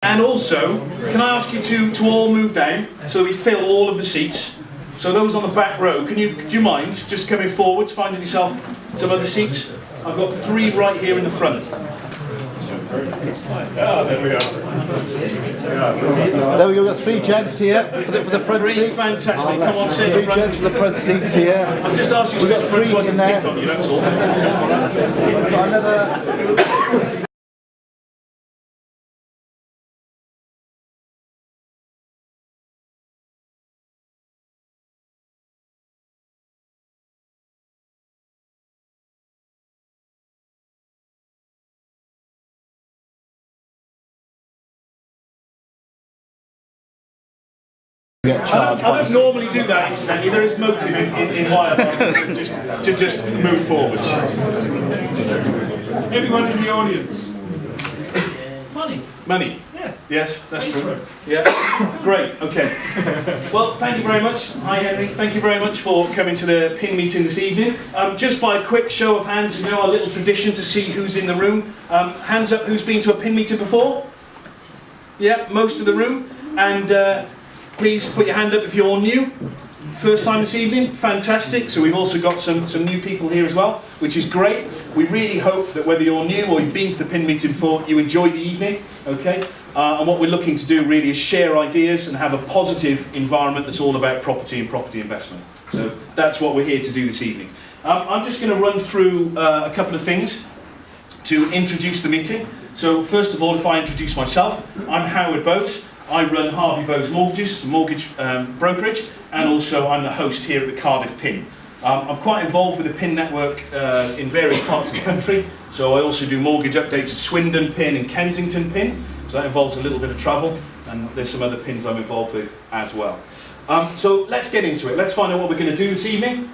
And also, can I ask you to all move down so we fill all of the seats? So those on the back row, do you mind just coming forwards, finding yourself some other seats? I've got 3 right here in the front. There we go. There we go. We've got 3 gents here for the front 3 seats. fantastic. Come on, sit in 3 the front. gents for the front seats here. I've just asked you to sit in front so I can pick on you, that's all. We've got another. I don't normally do that incidentally. There is motive in why I to just move forwards. Everyone in the audience. Money. Money. Yeah. Yes, that's true. Yeah. Great. Okay. Well, thank you very much. Hi, Henry. Thank you very much for coming to the PIN meeting this evening. Just by a quick show of hands, you know our little tradition to see who's in the room. Hands up, who's been to a PIN meeting before? Yeah, most of the room. And please put your hand up if you're new. First time this evening, fantastic. So we've also got some new people here as well, which is great. We really hope that whether you're new or you've been to the PIN meeting before, you enjoy the evening, okay? And what we're looking to do really is share ideas and have a positive environment that's all about property and property investment. So that's what we're here to do this evening. I'm just going to run through a couple of things to introduce the meeting. So first of all, if I introduce myself, I'm Howard Bowes. I run Harvey Bowes Mortgages, mortgage brokerage, and also I'm the host here at the Cardiff PIN. I'm quite involved with the PIN network in various parts of the country, so I also do mortgage updates at Swindon PIN and Kensington PIN, so that involves a little bit of travel, and there's some other PINs I'm involved with as well. So let's get into it. Let's find out what we're going to do this evening.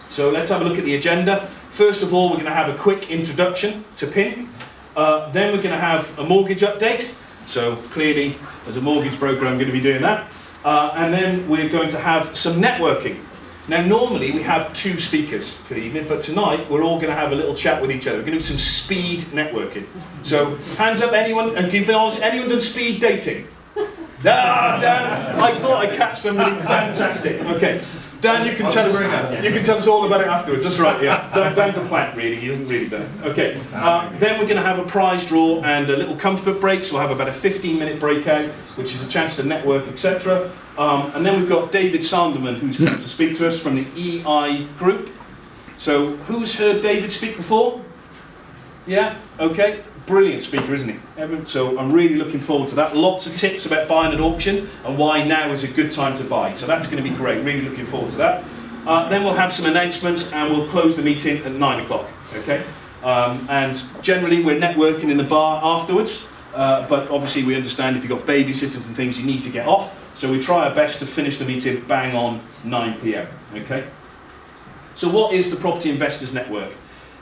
So let's have a look at the agenda. First of all, we're going to have a quick introduction to PIN. Then we're going to have a mortgage update. So clearly, as a mortgage broker, I'm going to be doing that. And then we're going to have some networking. Now, normally we have 2 speakers for the evening, but tonight we're all going to have a little chat with each other. We're going to do some speed networking. So, hands up, anyone, and give the honest, anyone done speed dating? Dan, I thought I'd catch somebody. Fantastic. Okay. Dan, you can tell us all about it afterwards. That's right, yeah. Dan's a plant, really. He hasn't really done it. Okay. Then we're going to have a prize draw and a little comfort break. So we'll have about a 15-minute breakout, which is a chance to network, etc. And then we've got David Sanderman, who's come to speak to us from the EI group. So who's heard David speak before? Yeah? Okay. Brilliant speaker, isn't he? So I'm really looking forward to that. Lots of tips about buying at auction and why now is a good time to buy. So that's going to be great. Really looking forward to that. Then we'll have some announcements and we'll close the meeting at 9 o'clock. Okay? And generally we're networking in the bar afterwards. But obviously we understand if you've got babysitters and things, you need to get off. So we try our best to finish the meeting bang on 9 p.m. Okay? So what is the Property Investors Network?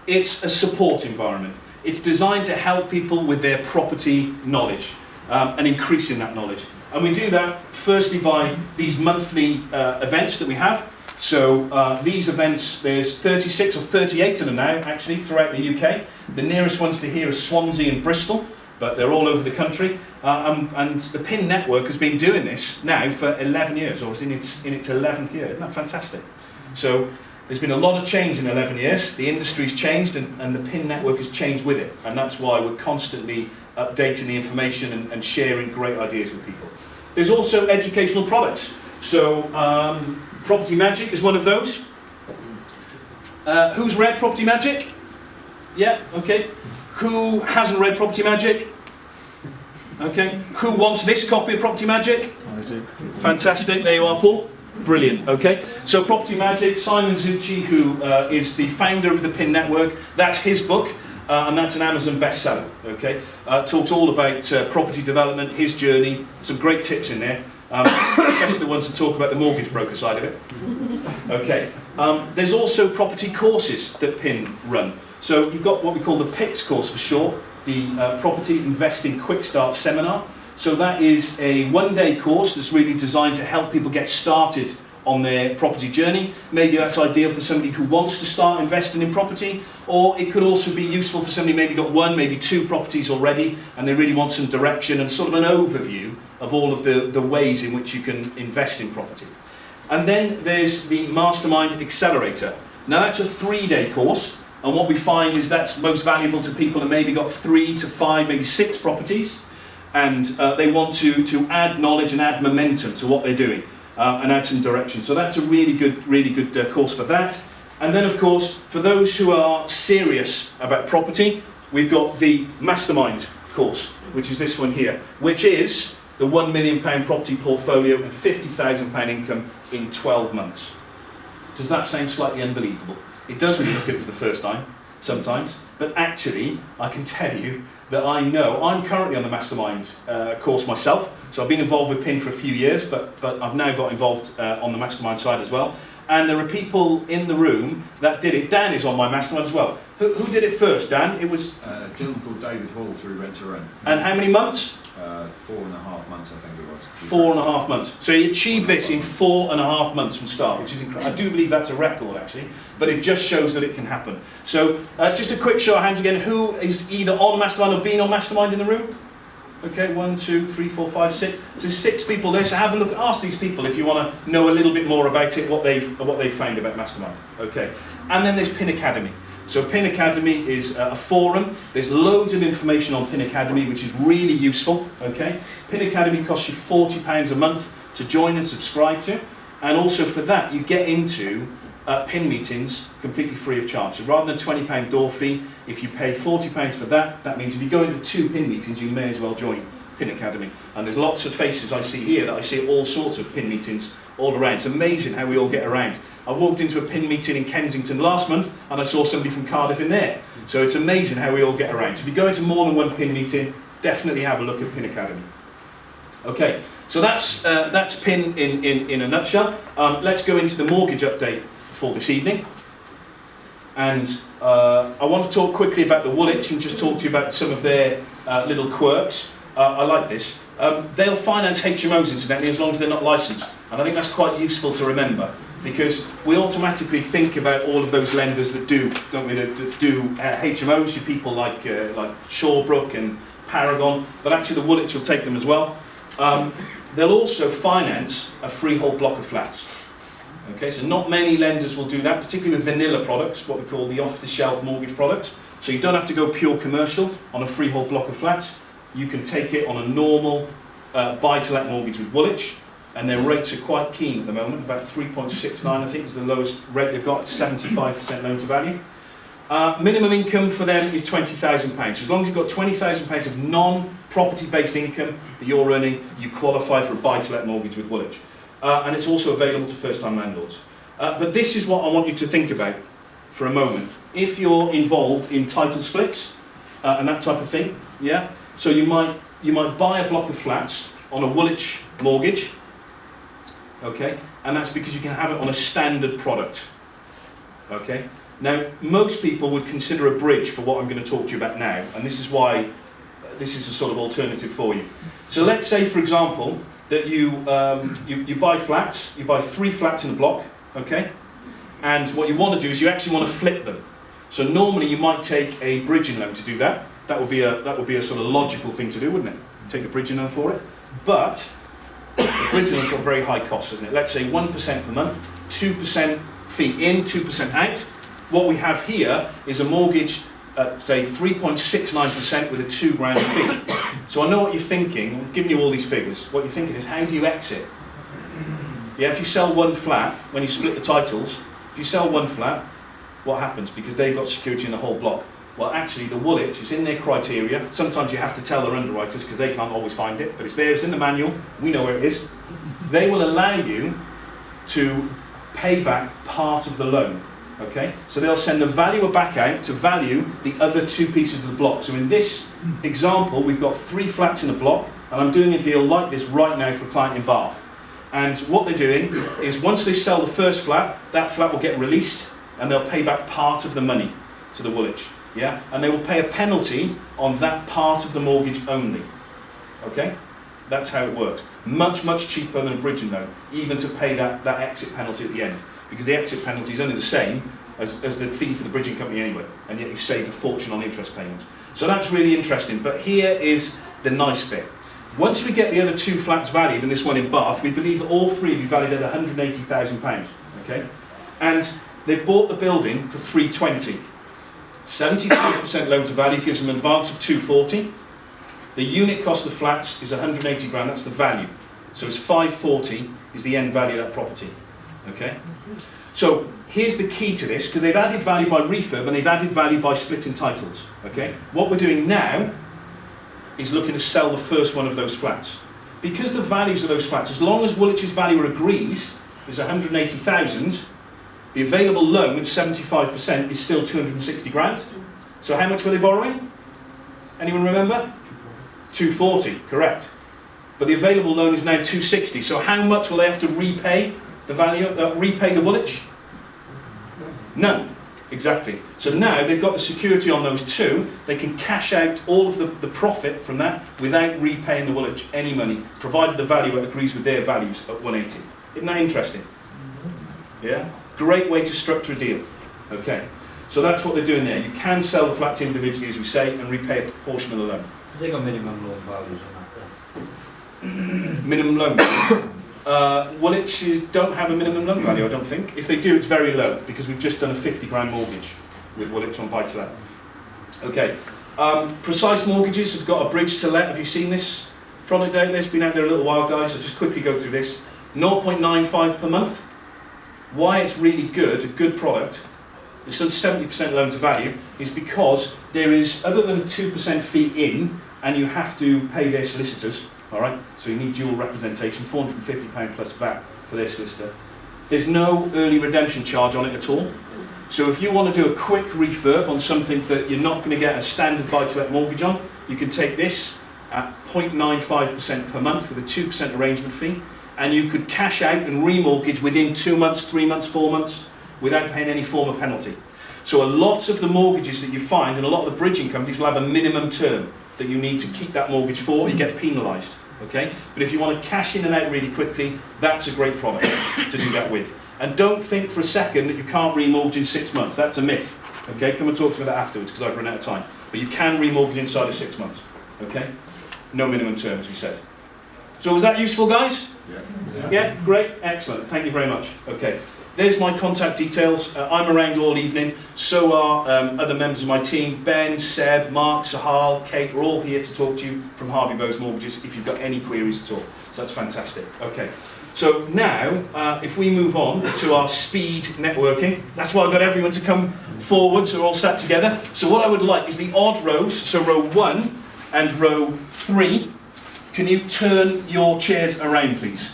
It's a support environment. It's designed to help people with their property knowledge and increasing that knowledge. And we do that firstly by these monthly events that we have. So these events, there's 36 or 38 of them now actually throughout the UK. The nearest ones to here are Swansea and Bristol, but they're all over the country. And the PIN network has been doing this now for 11 years, or it's in its 11th year. Isn't that fantastic? So there's been a lot of change in 11 years. The industry's changed and the PIN network has changed with it. And that's why we're constantly updating the information and sharing great ideas with people. There's also educational products. So Property Magic is one of those. Who's read Property Magic? Yeah, okay. Who hasn't read Property Magic? Okay. Who wants this copy of Property Magic? I do. Fantastic, there you are, Paul. Brilliant, okay. So Property Magic, Simon Zucchi, who is the founder of the PIN network, that's his book, and that's an Amazon bestseller, okay. Talks all about property development, his journey, some great tips in there, especially the ones that talk about the mortgage broker side of it. Okay. There's also property courses that PIN run. So you've got what we call the PICS course for short, the Property Investing Quick Start Seminar. So that is a one-day course that's really designed to help people get started on their property journey. Maybe that's ideal for somebody who wants to start investing in property, or it could also be useful for somebody maybe got one, maybe two properties already, and they really want some direction and sort of an overview of all of the ways in which you can invest in property. And then there's the Mastermind Accelerator. Now that's a 3-day course, and what we find is that's most valuable to people who maybe got 3 to 5, maybe 6 properties, and they want to add knowledge and add momentum to what they're doing, and add some direction. So that's a really good course for that. And then of course, for those who are serious about property, we've got the Mastermind course, which is this one here, which is the £1 million property portfolio and £50,000 income in 12 months. Does that sound slightly unbelievable? It does when you look at it for the first time, sometimes, but actually, I can tell you that I know, I'm currently on the Mastermind course myself, so I've been involved with PIN for a few years, but I've now got involved on the Mastermind side as well. And there are people in the room that did it. Dan is on my Mastermind as well. Who did it first, Dan? It was a gentleman called David Hall through Rent to Rent. And how many months? 4.5 months, I think it was. 4.5 months. So he achieved this in 4.5 months from start, which is incredible. I do believe that's a record, actually, but it just shows that it can happen. So just a quick show of hands again. Who is either on Mastermind or been on Mastermind in the room? Okay, 1, 2, 3, 4, 5, 6. So there's 6 people there. So have a look. Ask these people if you want to know a little bit more about it, what they've found about Mastermind. Okay, and then there's PIN Academy. So PIN Academy is a forum. There's loads of information on PIN Academy, which is really useful. Okay, PIN Academy costs you £40 a month to join and subscribe to, and also for that you get into PIN meetings completely free of charge. So rather than £20 door fee, if you pay £40 for that, that means if you go into 2 PIN meetings, you may as well join PIN Academy. And there's lots of faces I see here that I see at all sorts of PIN meetings all around. It's amazing how we all get around. I walked into a PIN meeting in Kensington last month and I saw somebody from Cardiff in there. So it's amazing how we all get around. So if you go into more than one PIN meeting, definitely have a look at PIN Academy. Okay, so that's PIN in a nutshell. Let's go into the mortgage update for this evening. And I want to talk quickly about the Woolwich and just talk to you about some of their little quirks. I like this. They'll finance HMOs incidentally as long as they're not licensed. And I think that's quite useful to remember, because we automatically think about all of those lenders that do, don't we, that do HMOs, you people like Shawbrook and Paragon, but actually the Woolwich will take them as well. They'll also finance a freehold block of flats. Okay, so not many lenders will do that, particularly with vanilla products, what we call the off-the-shelf mortgage products. So you don't have to go pure commercial on a freehold block of flats. You can take it on a normal buy-to-let mortgage with Woolwich, and their rates are quite keen at the moment, about 3.69 I think is the lowest rate they've got, 75% loan to value. Minimum income for them is £20,000. So as long as you've got £20,000 of non-property based income that you're earning, you qualify for a buy-to-let mortgage with Woolwich. And it's also available to first-time landlords. But this is what I want you to think about for a moment. If you're involved in title splits and that type of thing, yeah. So you might buy a block of flats on a Woolwich mortgage, okay, and that's because you can have it on a standard product, okay. Now most people would consider a bridge for what I'm going to talk to you about now, and this is why this is a sort of alternative for you. So let's say, for example, that you buy flats, you buy 3 flats in a block, okay? And what you want to do is you actually want to flip them. So normally you might take a bridging loan to do that. That would be a sort of logical thing to do, wouldn't it? Take a bridging loan for it. But the bridging loan's got very high costs, doesn't it? Let's say 1% per month, 2% fee in, 2% out. What we have here is a mortgage at say 3.69% with a £2,000 fee. So I know what you're thinking. I'm giving you all these figures. What you're thinking is, how do you exit? Yeah, if you sell one flat, when you split the titles, if you sell one flat, what happens? Because they've got security in the whole block. Well, actually, the Woolwich is in their criteria. Sometimes you have to tell their underwriters because they can't always find it, but it's there, it's in the manual. We know where it is. They will allow you to pay back part of the loan. Okay, so they'll send the valuer back out to value the other 2 pieces of the block. So in this example, we've got 3 flats in a block, and I'm doing a deal like this right now for a client in Bath. And what they're doing is once they sell the first flat, that flat will get released, and they'll pay back part of the money to the Woolwich. Yeah, and they will pay a penalty on that part of the mortgage only. Okay, That's how it works. Much, much cheaper than a bridging loan, even to pay that exit penalty at the end. Because the exit penalty is only the same as the fee for the bridging company anyway, and yet you've saved a fortune on interest payments. So that's really interesting, but here is the nice bit. Once we get the other 2 flats valued, and this one in Bath, we believe that all 3 will be valued at £180,000, okay? And they've bought the building for 320. 73% loan to value gives them an advance of 240. The unit cost of the flats is 180 grand, that's the value. So it's 540 is the end value of that property, okay? So here's the key to this, because they've added value by refurb and they've added value by splitting titles, okay? What we're doing now is looking to sell the first one of those flats. Because the values of those flats, as long as Woolwich's valuer agrees, is 180,000, the available loan at 75% is still 260 grand. So how much were they borrowing? Anyone remember? 240, correct. But the available loan is now 260. So how much will they have to repay the value, repay the Woolwich? None. Exactly. So now they've got the security on those 2, they can cash out all of the profit from that without repaying the Woolwich any money, provided the valuer agrees with their values at 180. Isn't that interesting? Yeah? Great way to structure a deal. Okay. So that's what they're doing there. You can sell the flats individually, as we say, and repay a proportion of the loan. They got minimum loan values on that. Minimum loan values. Woolwich don't have a minimum loan value, I don't think. If they do, it's very low, because we've just done a 50 grand mortgage with Woolwich on buy-to-let. Okay. Precise Mortgages have got a bridge to let. Have you seen this product out there? It's been out there a little while, guys. I'll just quickly go through this. 0.95 per month. Why it's really good, a good product, it's a 70% loan to value, is because there is, other than a 2% fee in, and you have to pay their solicitors, all right? So you need dual representation, £450 plus VAT for their solicitor. There's no early redemption charge on it at all. So if you want to do a quick refurb on something that you're not going to get a standard buy-to-let mortgage on, you can take this at 0.95% per month with a 2% arrangement fee, and you could cash out and remortgage within 2 months, 3 months, 4 months without paying any form of penalty. So a lot of the mortgages that you find, and a lot of the bridging companies will have a minimum term that you need to keep that mortgage for, you get penalised. Okay? But if you want to cash in and out really quickly, that's a great product to do that with. And don't think for a second that you can't remortgage in 6 months. That's a myth. Okay? Come and talk to me about that afterwards, because I've run out of time. But you can remortgage inside of 6 months. Okay? No minimum term, as we said. So was that useful, guys? Yeah, great, excellent. Thank you very much. Okay. There's my contact details. I'm around all evening. So are other members of my team. Ben, Seb, Mark, Sahal, Kate. We're all here to talk to you from Harvey Bowes Mortgages if you've got any queries at all. So that's fantastic. Okay. So now, if we move on to our speed networking, that's why I've got everyone to come forward, so we're all sat together. So what I would like is the odd rows, so row 1 and row 3. Can you turn your chairs around, please?